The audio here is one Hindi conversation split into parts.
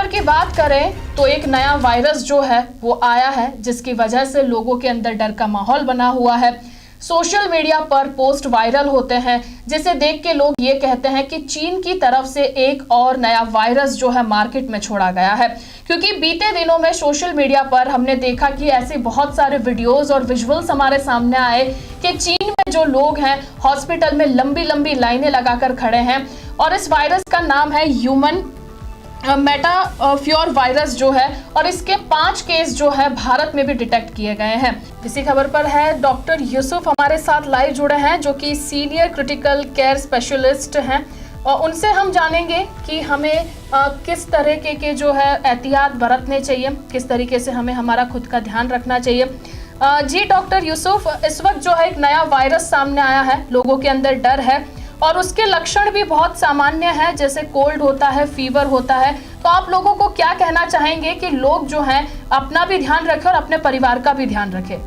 की बात करें तो एक नया वायरस जो है वो आया है, जिसकी वजह से लोगों के अंदर डर का माहौल बना हुआ है। सोशल मीडिया पर पोस्ट वायरल होते हैं, जिसे देख के लोग ये कहते हैं कि चीन की तरफ से एक और नया वायरस जो है मार्केट में छोड़ा गया है। क्योंकि बीते दिनों में सोशल मीडिया पर हमने देखा कि ऐसे बहुत सारे वीडियोस और विजुअल्स हमारे सामने आए कि चीन में जो लोग हैं हॉस्पिटल में लंबी लंबी लाइनें लगाकर खड़े हैं, और इस वायरस का नाम है ह्यूमन मेटाफियोर वायरस जो है, और इसके 5 केस जो है भारत में भी डिटेक्ट किए गए हैं। इसी खबर पर है डॉक्टर यूसुफ हमारे साथ लाइव जुड़े हैं, जो कि सीनियर क्रिटिकल केयर स्पेशलिस्ट हैं, और उनसे हम जानेंगे कि हमें किस तरीके के जो है एहतियात बरतने चाहिए, किस तरीके से हमें हमारा खुद का ध्यान रखना चाहिए। जी डॉक्टर यूसुफ, इस वक्त जो है एक नया वायरस सामने आया है, लोगों के अंदर डर है और उसके लक्षण भी बहुत सामान्य है, जैसे कोल्ड होता है, फीवर होता है। तो आप लोगों को क्या कहना चाहेंगे कि लोग जो हैं अपना भी ध्यान रखें और अपने परिवार का भी ध्यान रखें?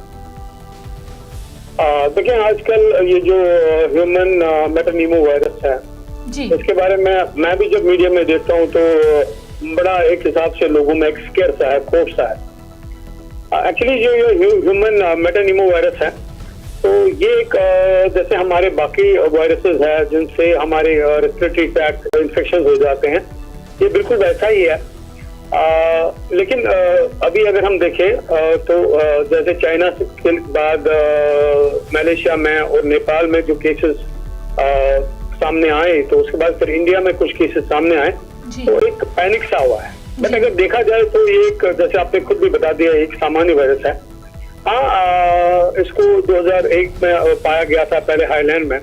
देखिए, आजकल ये जो ह्यूमन मेटानीमो वायरस है जी, इसके बारे में मैं भी जब मीडिया में देखता हूँ तो बड़ा एक हिसाब से लोगों में एक स्केयर सा है, खौफ सा है। एक्चुअली जो ये ह्यूमन मेटानीमो वायरस है, तो ये एक जैसे हमारे बाकी वायरसेस है जिनसे हमारे रेस्पिरेटरी ट्रैक्ट इन्फेक्शन हो जाते हैं, ये बिल्कुल वैसा ही है। लेकिन अभी अगर हम देखें तो जैसे चाइना के बाद मलेशिया में और नेपाल में जो केसेस सामने आए, तो उसके बाद फिर इंडिया में कुछ केसेस सामने आए, तो एक पैनिक सा हुआ है। बट अगर देखा जाए तो ये एक, जैसे आपने खुद भी बता दिया, एक सामान्य वायरस है। इसको 2001 में पाया गया था, पहले हाईलैंड में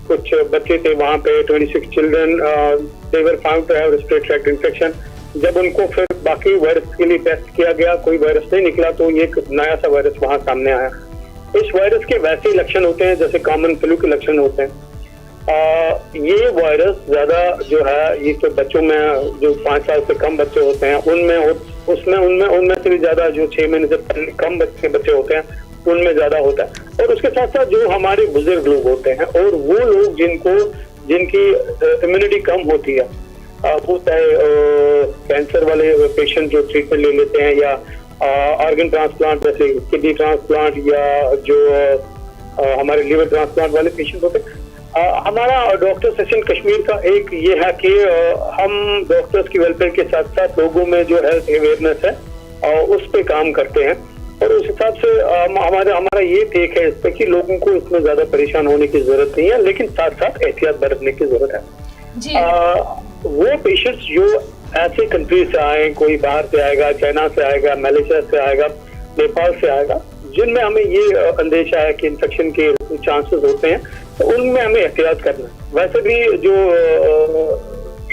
कुछ बच्चे थे, वहां पे 26 children they were found to have respiratory tract infection. जब उनको फिर बाकी वायरस के लिए टेस्ट किया गया, कोई वायरस नहीं निकला, तो ये एक नया सा वायरस वहां सामने आया। इस वायरस के वैसे ही लक्षण होते हैं जैसे कॉमन फ्लू के लक्षण होते हैं। ये वायरस ज्यादा जो है, ये तो बच्चों में जो 5 साल से कम बच्चे होते हैं उनमें से भी ज्यादा जो 6 महीने से कम बच्चे होते हैं उनमें ज्यादा होता है। और उसके साथ साथ जो हमारे बुजुर्ग लोग होते हैं और वो लोग जिनकी इम्यूनिटी कम होती है, वो चाहे कैंसर वाले पेशेंट जो ट्रीटमेंट ले लेते हैं, या ऑर्गन ट्रांसप्लांट जैसे किडनी ट्रांसप्लांट, या जो हमारे लिवर ट्रांसप्लांट वाले पेशेंट होते हैं। हमारा डॉक्टर सेशन कश्मीर का एक ये है कि हम डॉक्टर्स की वेलफेयर के साथ साथ लोगों में जो हेल्थ अवेयरनेस है उस पे काम करते हैं, और उस हिसाब से हमारा ये टेक है इस पे कि लोगों को इसमें ज्यादा परेशान होने की जरूरत नहीं है, लेकिन साथ साथ एहतियात बरतने की जरूरत है जी। वो पेशेंट्स जो ऐसे कंट्री से आए, कोई बाहर से आएगा, चाइना से आएगा, मलेशिया से आएगा, नेपाल से आएगा, जिनमें हमें ये अंदेशा है कि इन्फेक्शन के चांसेस होते हैं, तो उनमें हमें एहतियात करना है। वैसे भी जो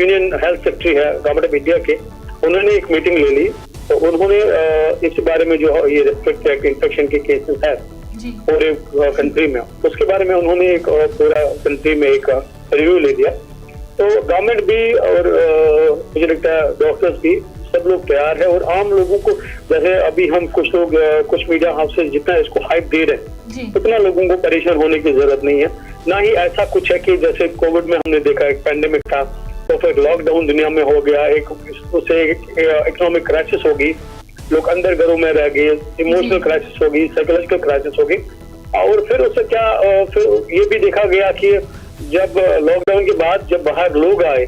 यूनियन हेल्थ सेक्रेटरी है गवर्नमेंट ऑफ इंडिया के, उन्होंने एक मीटिंग ले ली, तो उन्होंने इस बारे में जो ये रेस्पिरेटरी ट्रैक्ट इन्फेक्शन के केसेस है पूरे कंट्री में, उसके बारे में उन्होंने एक पूरा कंट्री में एक रिव्यू ले लिया। तो गवर्नमेंट भी और मुझे लगता है डॉक्टर्स भी, सब लोग तैयार है। और आम लोगों को, जैसे अभी हम कुछ लोग, कुछ मीडिया हाउसेस जितना इसको हाइप दे रहे हैं, उतना लोगों को परेशान होने की जरूरत नहीं है। ना ही ऐसा कुछ है कि जैसे कोविड में हमने देखा एक पैंडेमिक था, तो फिर लॉकडाउन दुनिया में हो गया, एक उससे इकोनॉमिक क्राइसिस होगी, लोग अंदर घरों में रह गए, इमोशनल क्राइसिस होगी, साइकोलॉजिकल क्राइसिस होगी। और फिर उससे क्या, फिर ये भी देखा गया कि जब लॉकडाउन के बाद जब बाहर लोग आए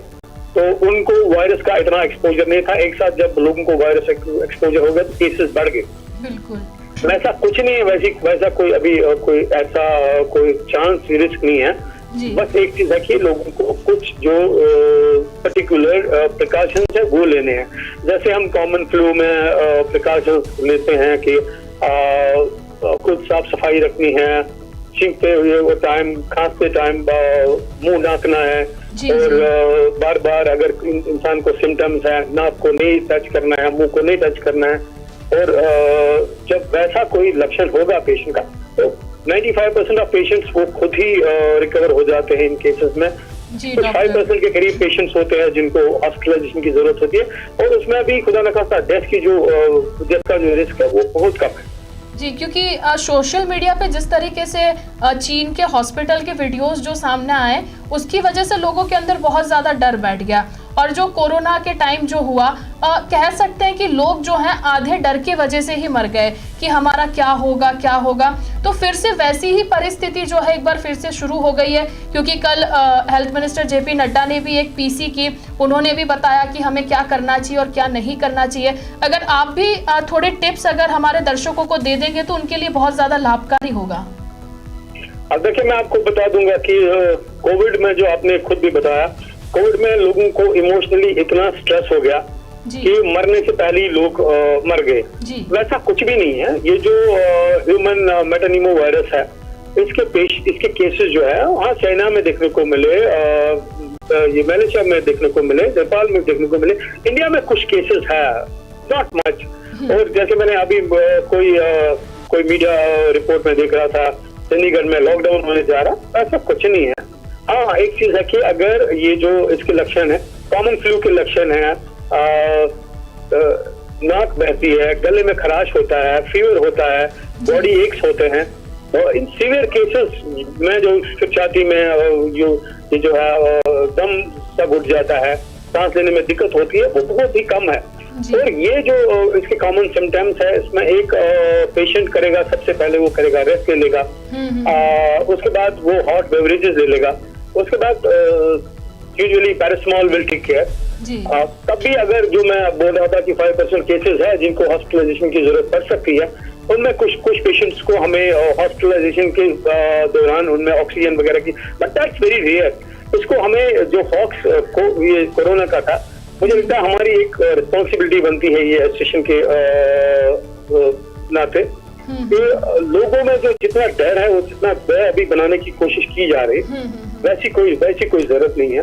तो उनको वायरस का इतना एक्सपोजर नहीं था। एक साथ जब लोगों को वायरस एक्सपोजर हो गया तो केसेस बढ़ गए। बिल्कुल वैसा कुछ नहीं है, वैसा कोई अभी कोई ऐसा कोई चांस रिस्क नहीं है। बस एक चीज है कि लोगों को कुछ जो पर्टिकुलर प्रिकॉशंस है वो लेने हैं। जैसे हम कॉमन फ्लू में प्रिकॉशंस लेते हैं कि कुछ साफ सफाई रखनी है, छींकते हुए टाइम, खांसते टाइम मुंह नाकना है, और बार बार अगर इंसान को सिम्टम्स है, नाक को नहीं टच करना है, मुंह को नहीं टच करना है। और जब वैसा कोई लक्षण होगा पेशेंट का, तो 95% ऑफ पेशेंट्स वो खुद ही रिकवर हो जाते हैं इन केसेस में। कुछ 5% के करीब पेशेंट्स होते हैं जिनको हॉस्पिटलाइजेशन की जरूरत होती है, और उसमें भी खुदा न खास्ता डेथ का जो रिस्क है वो बहुत कम है जी। क्योंकि सोशल मीडिया पे जिस तरीके से चीन के हॉस्पिटल के वीडियोस जो सामने आए, उसकी वजह से लोगों के अंदर बहुत ज़्यादा डर बैठ गया, और जो कोरोना के टाइम जो हुआ, कह सकते हैं कि लोग जो हैं आधे डर की वजह से ही मर गए कि हमारा क्या होगा। तो फिर से वैसी ही परिस्थिति जो है एक बार फिर से शुरू हो गई है, क्योंकि कल हेल्थ मिनिस्टर जेपी नड्डा ने भी एक पीसी की, उन्होंने भी बताया कि हमें क्या करना चाहिए और क्या नहीं करना चाहिए। अगर आप भी थोड़े टिप्स अगर हमारे दर्शकों को दे देंगे तो उनके लिए बहुत ज्यादा लाभकारी होगा। अब देखिए, मैं आपको बता दूंगा कि कोविड में जो आपने खुद भी बताया, कोविड में लोगों को इमोशनली इतना स्ट्रेस हो गया कि मरने से पहले ही लोग मर गए। वैसा कुछ भी नहीं है। ये जो ह्यूमन मेटानीमो वायरस है, इसके केसेस जो है वहाँ चाइना में देखने को मिले, ये मलेशिया में देखने को मिले, नेपाल में देखने को मिले, इंडिया में कुछ केसेस है, नॉट मच। और जैसे मैंने अभी कोई मीडिया रिपोर्ट में देख रहा था, चंडीगढ़ में लॉकडाउन होने जा रहा, ऐसा कुछ नहीं है। हाँ, एक चीज है कि अगर ये जो इसके लक्षण है, कॉमन फ्लू के लक्षण है, नाक बहती है, गले में खराश होता है, फीवर होता है, बॉडी एक्स होते हैं, और इन सीवियर केसेस में जो छाती में ये जो है दम सब उठ जाता है, सांस लेने में दिक्कत होती है, वो बहुत ही कम है। और ये जो इसके कॉमन सिम्टम्स है, इसमें एक पेशेंट करेगा, सबसे पहले वो करेगा रेस्ट ले लेगा, उसके बाद वो हॉट बेवरेजेस ले लेगा, उसके बाद usually paracetamol will take care. तब भी अगर जो मैं बोल रहा था कि 5% केसेस है जिनको हॉस्पिटलाइजेशन की जरूरत पड़ सकती है, उनमें कुछ पेशेंट्स को हमें हॉस्पिटलाइजेशन के दौरान उनमें ऑक्सीजन वगैरह की, बट दैट्स वेरी रेयर। इसको हमें जो फॉक्स को ये कोरोना का था, मुझे लगता है हमारी एक रिस्पॉन्सिबिलिटी बनती है ये एसोसिएशन के नाते कि लोगों में जो जितना डर है, वो जितना भय अभी बनाने की कोशिश की जा रही, वैसी कोई जरूरत नहीं है।